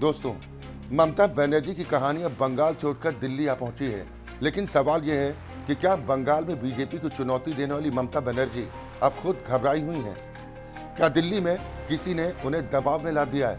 दोस्तों, ममता बनर्जी की कहानी अब बंगाल छोड़कर दिल्ली आ पहुंची है। लेकिन सवाल यह है कि क्या बंगाल में बीजेपी को चुनौती देने वाली ममता बनर्जी अब खुद घबराई हुई हैं? क्या दिल्ली में किसी ने उन्हें दबाव में ला दिया है?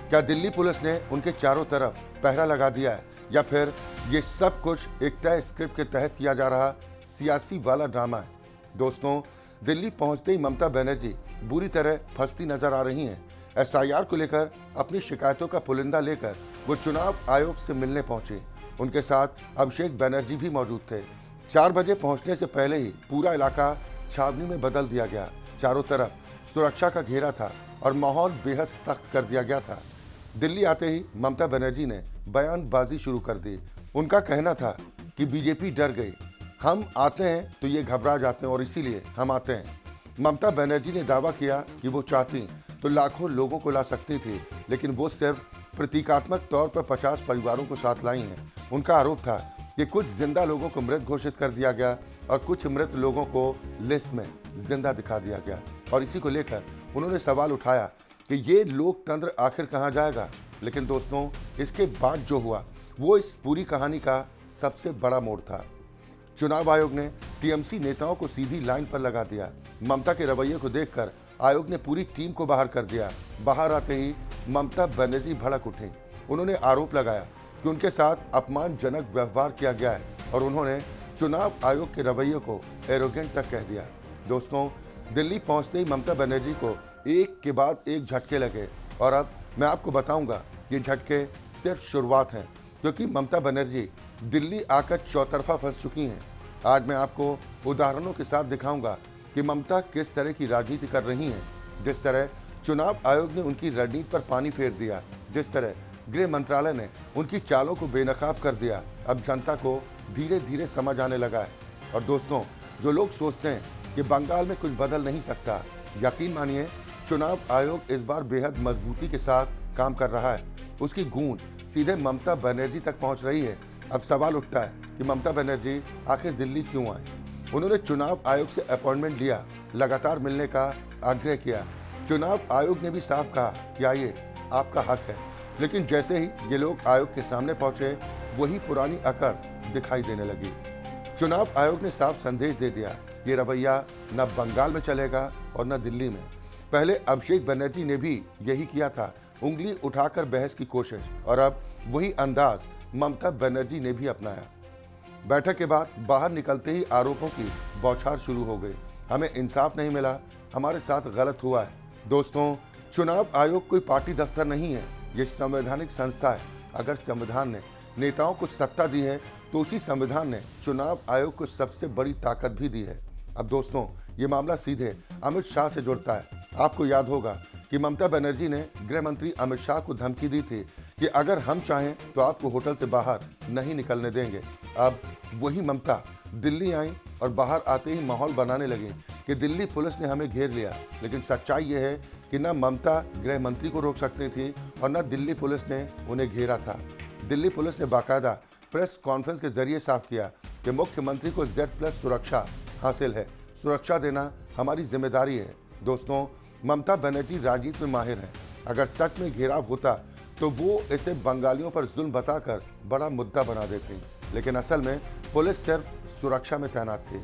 क्या दिल्ली पुलिस ने उनके चारों तरफ पहरा लगा दिया है, या फिर ये सब कुछ एक तय स्क्रिप्ट के तहत किया जा रहा सियासी वाला ड्रामा है? दोस्तों, दिल्ली पहुंचते ही ममता बनर्जी बुरी तरह फंसती नजर आ रही हैं। एसआईआर को लेकर अपनी शिकायतों का पुलिंदा लेकर वो चुनाव आयोग से मिलने पहुंचे। उनके साथ अभिषेक बनर्जी भी मौजूद थे। 4 बजे पहुंचने से पहले ही पूरा इलाका छावनी में बदल दिया गया। चारों तरफ सुरक्षा का घेरा था और माहौल बेहद सख्त कर दिया गया था। दिल्ली आते ही ममता बनर्जी ने बयानबाजी शुरू कर दी। उनका कहना था कि बीजेपी डर गई, हम आते हैं तो ये घबरा जाते हैं और इसीलिए हम आते हैं। ममता बनर्जी ने दावा किया कि वो चाहती तो लाखों लोगों को ला सकती थी, लेकिन वो सिर्फ प्रतीकात्मक तौर पर 50 परिवारों को साथ लाई हैं। उनका आरोप था कि कुछ जिंदा लोगों को मृत घोषित कर दिया गया और कुछ मृत लोगों को लिस्ट में जिंदा दिखा दिया गया, और इसी को लेकर उन्होंने सवाल उठाया कि ये लोकतंत्र आखिर कहाँ जाएगा। लेकिन दोस्तों, इसके बाद जो हुआ वो इस पूरी कहानी का सबसे बड़ा मोड़ था। चुनाव आयोग ने टीएमसी नेताओं को सीधी लाइन पर लगा दिया। ममता के रवैये को देखकर आयोग ने पूरी टीम को बाहर कर दिया। बाहर आते ही ममता बनर्जी भड़क उठी। उन्होंने आरोप लगाया कि उनके साथ अपमानजनक व्यवहार किया गया है और उन्होंने चुनाव आयोग के रवैये को एरोगेंट तक कह दिया। दोस्तों, दिल्ली पहुंचते ही ममता बनर्जी को एक के बाद एक झटके लगे, और अब मैं आपको बताऊंगा ये झटके सिर्फ शुरुआत हैं, क्योंकि ममता बनर्जी दिल्ली आकर चौतरफा फंस चुकी हैं। आज मैं आपको उदाहरणों के साथ दिखाऊंगा कि ममता किस तरह की राजनीति कर रही हैं। जिस तरह चुनाव आयोग ने उनकी रणनीति पर पानी फेर दिया, जिस तरह गृह मंत्रालय ने उनकी चालों को बेनकाब कर दिया, अब जनता को धीरे धीरे समझ आने लगा है। और दोस्तों, जो लोग सोचते हैं कि बंगाल में कुछ बदल नहीं सकता, यकीन मानिए चुनाव आयोग इस बार बेहद मजबूती के साथ काम कर रहा है। उसकी गूंज सीधे ममता बनर्जी तक पहुंच रही है। अब सवाल उठता है कि ममता बनर्जी आखिर दिल्ली क्यों आए। उन्होंने चुनाव आयोग से अपॉइंटमेंट लिया, लगातार मिलने का आग्रह किया। चुनाव आयोग ने भी साफ कहा कि आइए, आपका हक है। लेकिन जैसे ही ये लोग आयोग के सामने पहुंचे, वही पुरानी अकड़ दिखाई देने लगी। चुनाव आयोग ने साफ संदेश दे दिया, ये रवैया न बंगाल में चलेगा और न दिल्ली में। पहले अभिषेक बनर्जी ने भी यही किया था, उंगली उठाकर बहस की कोशिश, और अब वही अंदाज ममता बनर्जी ने भी अपनाया। बैठक के बाद बाहर निकलते ही आरोपों की बौछार शुरू हो गई। हमें इंसाफ नहीं मिला, हमारे साथ गलत हुआ है। दोस्तों, चुनाव आयोग कोई पार्टी दफ्तर नहीं है, ये संवैधानिक संस्था है। अगर संविधान ने नेताओं को सत्ता दी है तो उसी संविधान ने चुनाव आयोग को सबसे बड़ी ताकत भी दी है। अब दोस्तों, ये मामला सीधे अमित शाह से जुड़ता है। आपको याद होगा कि ममता बनर्जी ने गृह मंत्री अमित शाह को धमकी दी थी कि अगर हम चाहें तो आपको होटल से बाहर नहीं निकलने देंगे। अब वही ममता दिल्ली आई और बाहर आते ही माहौल बनाने लगी कि दिल्ली पुलिस ने हमें घेर लिया। लेकिन सच्चाई ये है कि न ममता गृह मंत्री को रोक सकती थी और न दिल्ली पुलिस ने उन्हें घेरा था। दिल्ली पुलिस ने बाकायदा प्रेस कॉन्फ्रेंस के जरिए साफ किया कि मुख्यमंत्री को Z+ सुरक्षा हासिल है, सुरक्षा देना हमारी जिम्मेदारी है। दोस्तों, ममता बनर्जी राजनीति में माहिर हैं। अगर सच में घेराव होता तो वो इसे बंगालियों पर जुल्म बताकर बड़ा मुद्दा बना देती, लेकिन असल में पुलिस सिर्फ सुरक्षा में तैनात थी।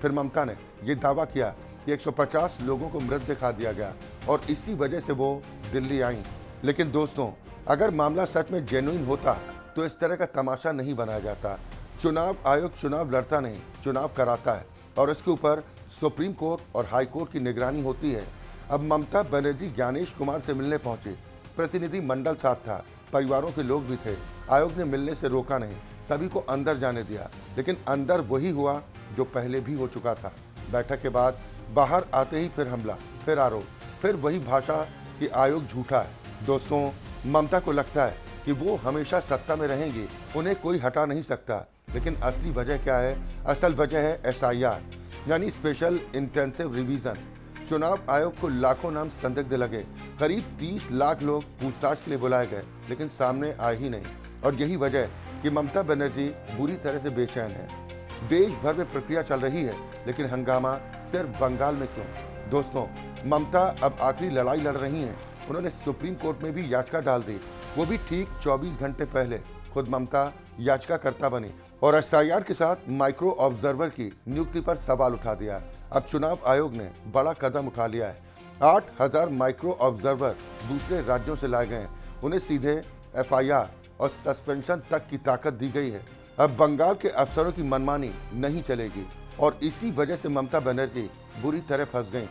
फिर ममता ने ये दावा किया कि 150 लोगों को मृत दिखा दिया गया और इसी वजह से वो दिल्ली आई। लेकिन दोस्तों, अगर मामला सच में जेन्युइन होता तो इस तरह का तमाशा नहीं बनाया जाता। चुनाव आयोग चुनाव लड़ता नहीं, चुनाव कराता है, और इसके ऊपर सुप्रीम कोर्ट और हाई कोर्ट की निगरानी होती है। अब ममता बनर्जी ज्ञानेश कुमार से मिलने पहुंची। प्रतिनिधि मंडल साथ था, परिवारों के लोग भी थे। आयोग ने मिलने से रोका नहीं, सभी को अंदर जाने दिया। लेकिन अंदर वही हुआ जो पहले भी हो चुका था। बैठक के बाद बाहर आते ही फिर हमला, फिर आरोप, फिर वही भाषा कि आयोग झूठा है। दोस्तों, ममता को लगता है कि वो हमेशा सत्ता में रहेंगी, उन्हें कोई हटा नहीं सकता। लेकिन असली वजह क्या है? असल वजह है एसआईआर, यानी स्पेशल इंटेंसिव रिवीजन। चुनाव आयोग को लाखों नाम संदिग्ध लगे। करीब 30 लाख लोग पूछताछ के लिए बुलाए गए, लेकिन सामने आए ही नहीं। और यही वजह है कि ममता बनर्जी बुरी तरह से बेचैन है। देश भर में प्रक्रिया चल रही है, लेकिन हंगामा सिर्फ बंगाल में क्यों? दोस्तों, ममता अब आखिरी लड़ाई लड़ रही हैं। उन्होंने सुप्रीम कोर्ट में भी याचिका डाल दी, वो भी ठीक 24 घंटे पहले। खुद ममता याचिकाकर्ता बनी और एसआईआर के साथ माइक्रो ऑब्जर्वर की नियुक्ति पर सवाल उठा दिया। अब चुनाव आयोग ने बड़ा कदम उठा लिया है। 8000 माइक्रो ऑब्जर्वर दूसरे राज्यों से लाए गए हैं। उन्हें सीधे एफआईआर और सस्पेंशन तक की ताकत दी गई है। अब बंगाल के अफसरों की मनमानी नहीं चलेगी और इसी वजह से ममता बनर्जी बुरी तरह फंस गईं।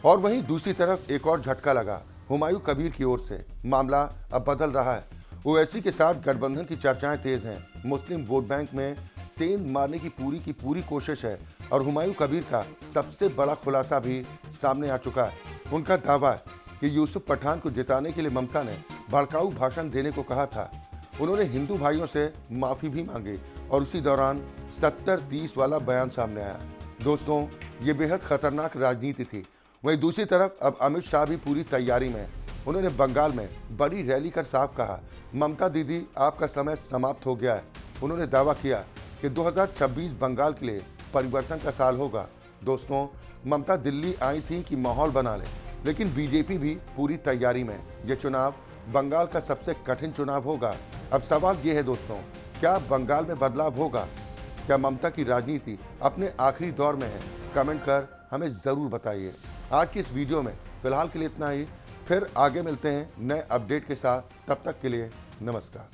और वहीं दूसरी तरफ एक और झटका लगा हुमायूं कबीर की ओर से। मामला अब बदल रहा है। ओवैसी के साथ गठबंधन की चर्चाएं तेज हैं। मुस्लिम वोट बैंक में सेंध मारने की पूरी कोशिश है और हुमायूं कबीर का सबसे बड़ा खुलासा भी सामने आ चुका है। उनका दावा है कि यूसुफ पठान को जिताने के लिए ममता ने भड़काऊ भाषण देने को कहा था। उन्होंने हिंदू भाइयों से माफी भी मांगी और उसी दौरान 70-30 वाला बयान सामने आया। दोस्तों, ये बेहद खतरनाक राजनीति थी। वहीं दूसरी तरफ अब अमित शाह भी पूरी तैयारी में। उन्होंने बंगाल में बड़ी रैली कर साफ कहा, ममता दीदी आपका समय समाप्त हो गया है। उन्होंने दावा किया कि 2026 बंगाल के लिए परिवर्तन का साल होगा। दोस्तों, ममता दिल्ली आई थी कि माहौल बना ले, लेकिन बीजेपी भी पूरी तैयारी में। ये चुनाव बंगाल का सबसे कठिन चुनाव होगा। अब सवाल ये है दोस्तों, क्या बंगाल में बदलाव होगा? क्या ममता की राजनीति अपने आखिरी दौर में है? कमेंट कर हमें ज़रूर बताइए। आज की इस वीडियो में फिलहाल के लिए इतना ही। फिर आगे मिलते हैं नए अपडेट के साथ। तब तक के लिए नमस्कार।